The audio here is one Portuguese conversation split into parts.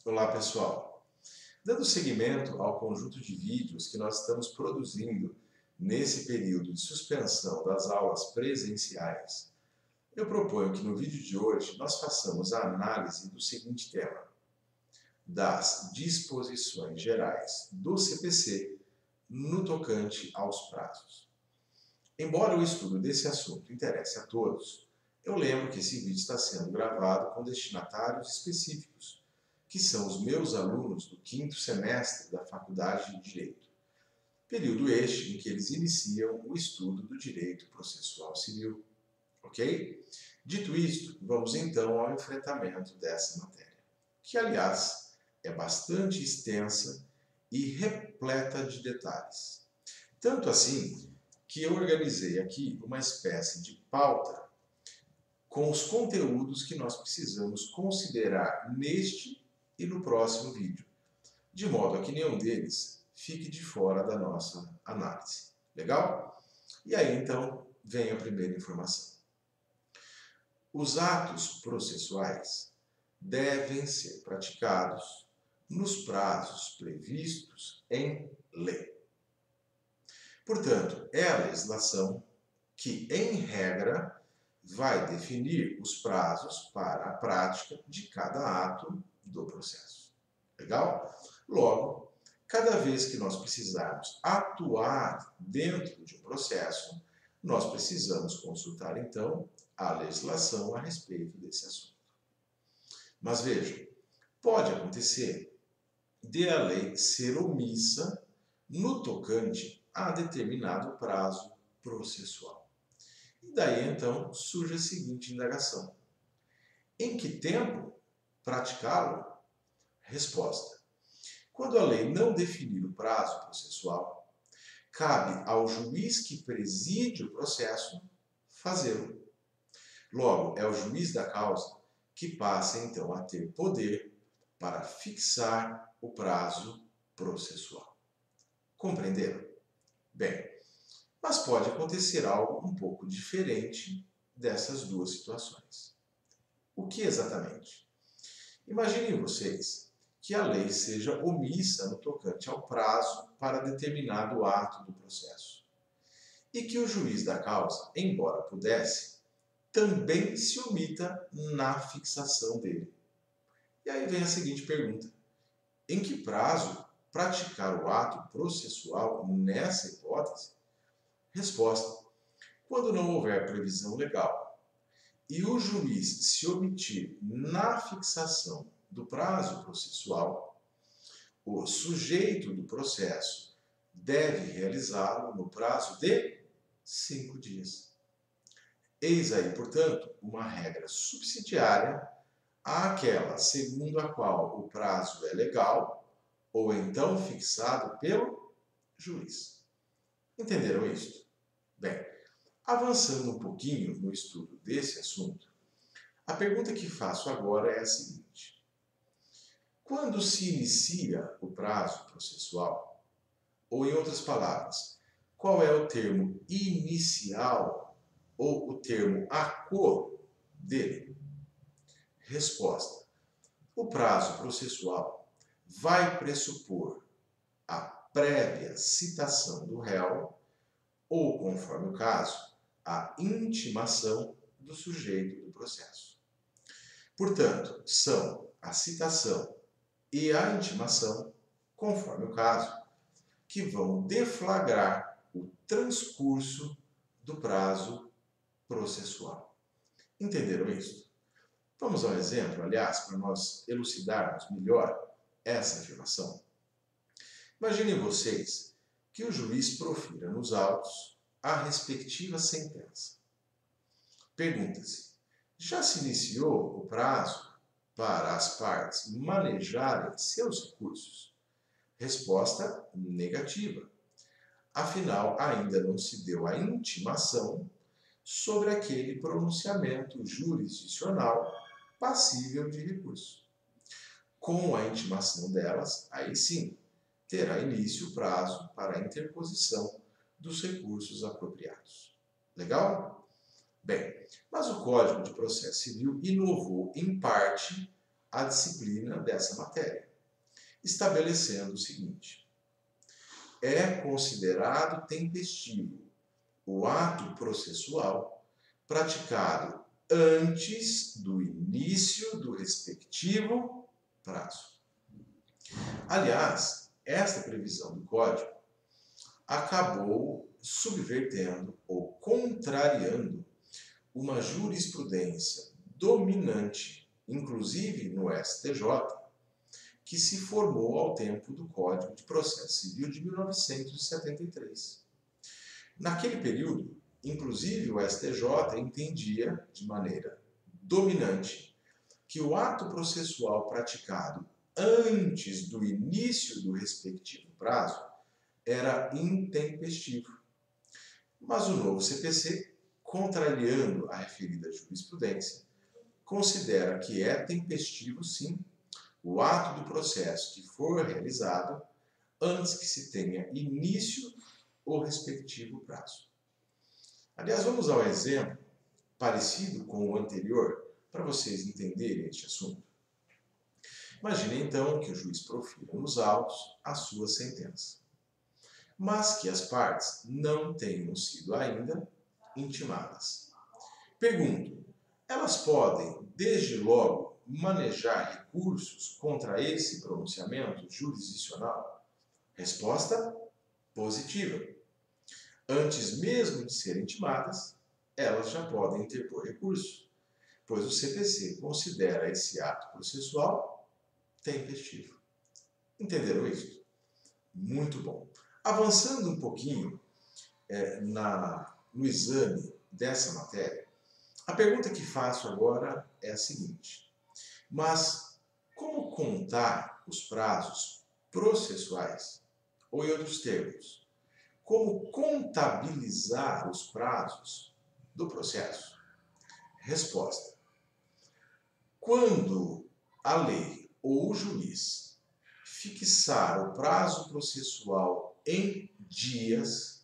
Olá, pessoal! Dando seguimento ao conjunto de vídeos que nós estamos produzindo nesse período de suspensão das aulas presenciais, eu proponho que no vídeo de hoje nós façamos a análise do seguinte tema: das disposições gerais do CPC no tocante aos prazos. Embora o estudo desse assunto interesse a todos, eu lembro que esse vídeo está sendo gravado com destinatários específicos, que são os meus alunos do 5º semestre da Faculdade de Direito, período este em que eles iniciam o estudo do direito processual civil. Ok? Dito isto, vamos então ao enfrentamento dessa matéria, que aliás é bastante extensa e repleta de detalhes. Tanto assim que eu organizei aqui uma espécie de pauta com os conteúdos que nós precisamos considerar neste e no próximo vídeo, de modo a que nenhum deles fique de fora da nossa análise. Legal? E aí então vem a primeira informação. Os atos processuais devem ser praticados nos prazos previstos em lei. Portanto, é a legislação que, em regra, vai definir os prazos para a prática de cada ato do processo. Legal? Logo, cada vez que nós precisarmos atuar dentro de um processo, nós precisamos consultar, então, a legislação a respeito desse assunto. Mas veja, pode acontecer de a lei ser omissa no tocante a determinado prazo processual. E daí, então, surge a seguinte indagação: em que tempo praticá-lo? Resposta: quando a lei não definir o prazo processual, cabe ao juiz que preside o processo fazê-lo. Logo, é o juiz da causa que passa, então, a ter poder para fixar o prazo processual. Compreenderam? Bem, mas pode acontecer algo um pouco diferente dessas duas situações. O que exatamente? Imaginem vocês que a lei seja omissa no tocante ao prazo para determinado ato do processo e que o juiz da causa, embora pudesse, também se omita na fixação dele. E aí vem a seguinte pergunta: em que prazo praticar o ato processual nessa hipótese? Resposta: quando não houver previsão legal e o juiz se omitir na fixação do prazo processual, o sujeito do processo deve realizá-lo no prazo de 5 dias. Eis aí, portanto, uma regra subsidiária àquela segundo a qual o prazo é legal ou então fixado pelo juiz. Entenderam isto? Bem, avançando um pouquinho no estudo desse assunto, a pergunta que faço agora é a seguinte: quando se inicia o prazo processual, ou em outras palavras, qual é o termo inicial ou o termo acordo dele? Resposta: o prazo processual vai pressupor a prévia citação do réu ou, conforme o caso, a intimação do sujeito do processo. Portanto, são a citação e a intimação, conforme o caso, que vão deflagrar o transcurso do prazo processual. Entenderam isso? Vamos ao exemplo, aliás, para nós elucidarmos melhor essa afirmação. Imaginem vocês que o juiz profira nos autos a respectiva sentença. Pergunta-se: já se iniciou o prazo para as partes manejarem seus recursos? Resposta negativa. Afinal, ainda não se deu a intimação sobre aquele pronunciamento jurisdicional passível de recurso. Com a intimação delas, aí sim, terá início o prazo para a interposição dos recursos apropriados. Legal? Bem, mas o Código de Processo Civil inovou em parte a disciplina dessa matéria, estabelecendo o seguinte: é considerado tempestivo o ato processual praticado antes do início do respectivo prazo. Aliás, esta previsão do Código acabou subvertendo ou contrariando uma jurisprudência dominante, inclusive no STJ, que se formou ao tempo do Código de Processo Civil de 1973. Naquele período, inclusive o STJ entendia de maneira dominante que o ato processual praticado antes do início do respectivo prazo era intempestivo. Mas o novo CPC, contrariando a referida jurisprudência, considera que é tempestivo, sim, o ato do processo que for realizado antes que se tenha início o respectivo prazo. Aliás, vamos usar um exemplo parecido com o anterior para vocês entenderem este assunto. Imagine então que o juiz profira nos autos a sua sentença, mas que as partes não tenham sido ainda intimadas. Pergunto: elas podem, desde logo, manejar recursos contra esse pronunciamento jurisdicional? Resposta positiva. Antes mesmo de serem intimadas, elas já podem interpor recurso, pois o CPC considera esse ato processual tempestivo. Entenderam isso? Muito bom. Avançando um pouquinho no exame dessa matéria, a pergunta que faço agora é a seguinte: mas como contar os prazos processuais? Ou, em outros termos, como contabilizar os prazos do processo? Resposta: quando a lei ou o juiz fixar o prazo processual em dias,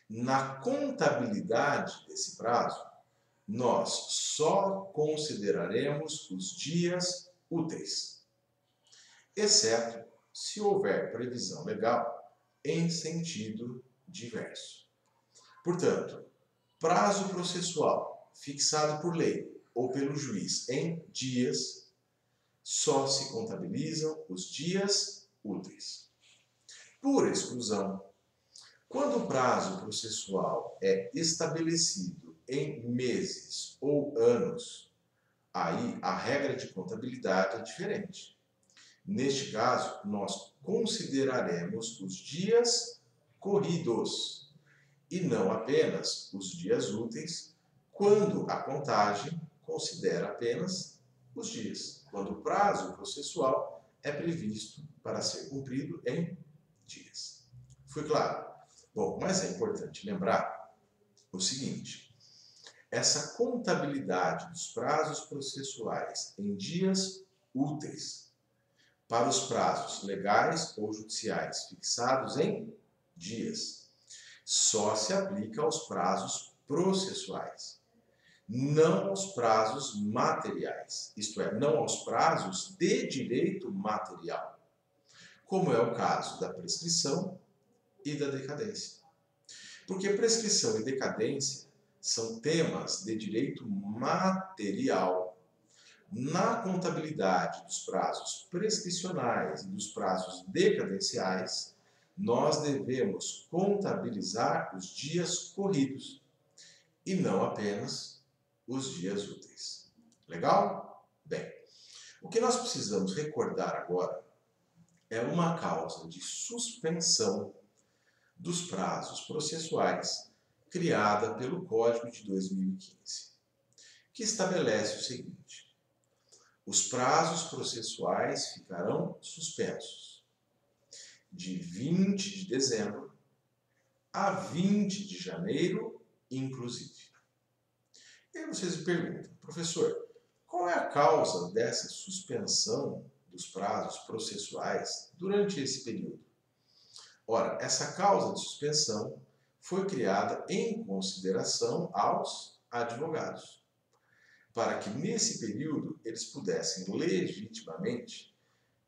na contabilidade desse prazo, nós só consideraremos os dias úteis, exceto se houver previsão legal em sentido diverso. Portanto, prazo processual fixado por lei ou pelo juiz em dias, só se contabilizam os dias úteis. Por exclusão, quando o prazo processual é estabelecido em meses ou anos, aí a regra de contabilidade é diferente. Neste caso, nós consideraremos os dias corridos e não apenas os dias úteis, quando a contagem considera apenas os dias, quando o prazo processual é previsto para ser cumprido em dias. Foi claro? Bom, mas é importante lembrar o seguinte: essa contabilidade dos prazos processuais em dias úteis para os prazos legais ou judiciais fixados em dias só se aplica aos prazos processuais, não aos prazos materiais, isto é, não aos prazos de direito material, como é o caso da prescrição e da decadência. Porque prescrição e decadência são temas de direito material. Na contabilidade dos prazos prescricionais e dos prazos decadenciais, nós devemos contabilizar os dias corridos e não apenas os dias úteis. Legal? Bem, o que nós precisamos recordar agora é uma causa de suspensão dos prazos processuais criada pelo Código de 2015, que estabelece o seguinte: os prazos processuais ficarão suspensos de 20 de dezembro a 20 de janeiro, inclusive. E aí vocês me perguntam: professor, qual é a causa dessa suspensão dos prazos processuais durante esse período? Ora, essa causa de suspensão foi criada em consideração aos advogados. para que nesse período eles pudessem legitimamente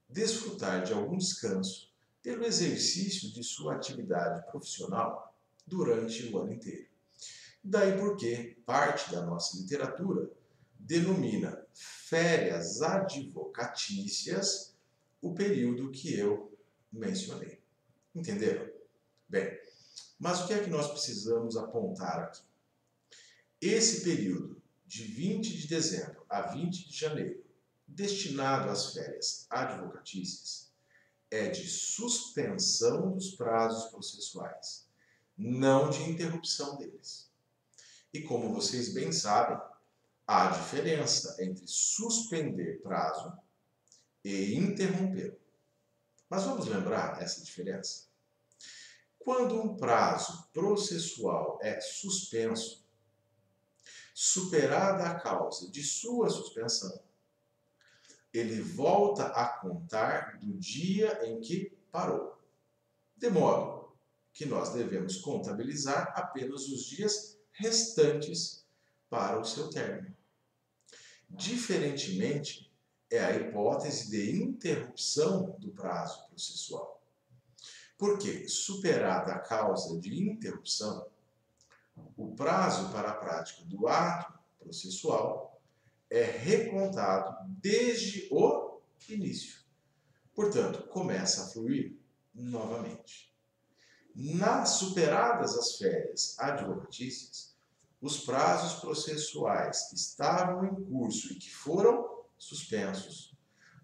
desfrutar de algum descanso pelo exercício de sua atividade profissional durante o ano inteiro. Daí porque parte da nossa literatura denomina férias advocatícias o período que eu mencionei. Entenderam? Bem, mas o que é que nós precisamos apontar aqui? Esse período de 20 de dezembro a 20 de janeiro, destinado às férias advocatícias, é de suspensão dos prazos processuais, não de interrupção deles. E como vocês bem sabem, há diferença entre suspender prazo e interrompê-lo. Mas vamos lembrar essa diferença? Quando um prazo processual é suspenso, superada a causa de sua suspensão, ele volta a contar do dia em que parou. De modo que nós devemos contabilizar apenas os dias restantes para o seu término. Diferentemente, é a hipótese de interrupção do prazo processual. Porque, superada a causa de interrupção, o prazo para a prática do ato processual é recontado desde o início. Portanto, começa a fluir novamente. Nas superadas as férias advocatícias, os prazos processuais que estavam em curso e que foram suspensos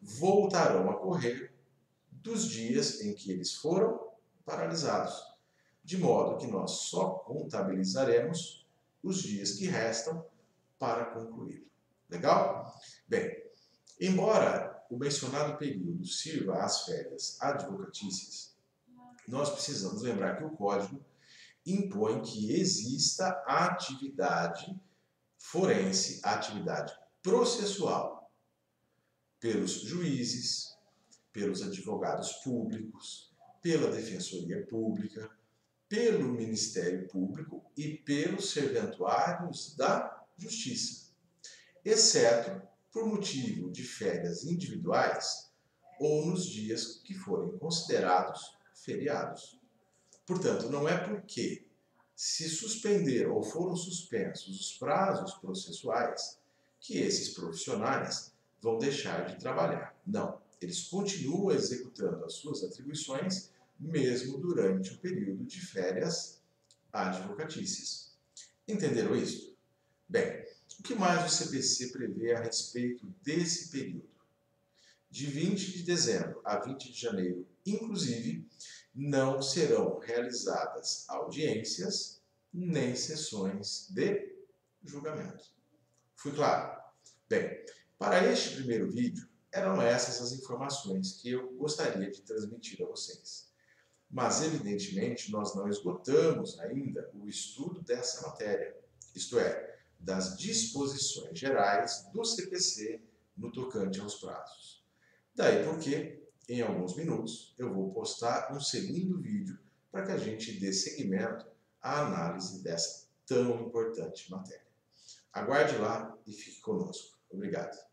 voltarão a correr dos dias em que eles foram paralisados, de modo que nós só contabilizaremos os dias que restam para concluí-lo. Legal? Bem, embora o mencionado período sirva às férias advocatícias, nós precisamos lembrar que o Código impõe que exista atividade forense, atividade processual, pelos juízes, pelos advogados públicos, pela Defensoria Pública, pelo Ministério Público e pelos serventuários da Justiça, exceto por motivo de férias individuais ou nos dias que forem considerados feriados. Portanto, não é porque se suspenderam ou foram suspensos os prazos processuais que esses profissionais vão deixar de trabalhar. Não, eles continuam executando as suas atribuições mesmo durante o período de férias advocatícias. Entenderam isso? Bem, o que mais o CPC prevê a respeito desse período? De 20 de dezembro a 20 de janeiro, inclusive, não serão realizadas audiências nem sessões de julgamento. Fui claro? Bem, para este primeiro vídeo, eram essas as informações que eu gostaria de transmitir a vocês. Mas, evidentemente, nós não esgotamos ainda o estudo dessa matéria, isto é, das disposições gerais do CPC no tocante aos prazos. Daí porque, em alguns minutos, eu vou postar um segundo vídeo para que a gente dê seguimento à análise dessa tão importante matéria. Aguarde lá e fique conosco. Obrigado.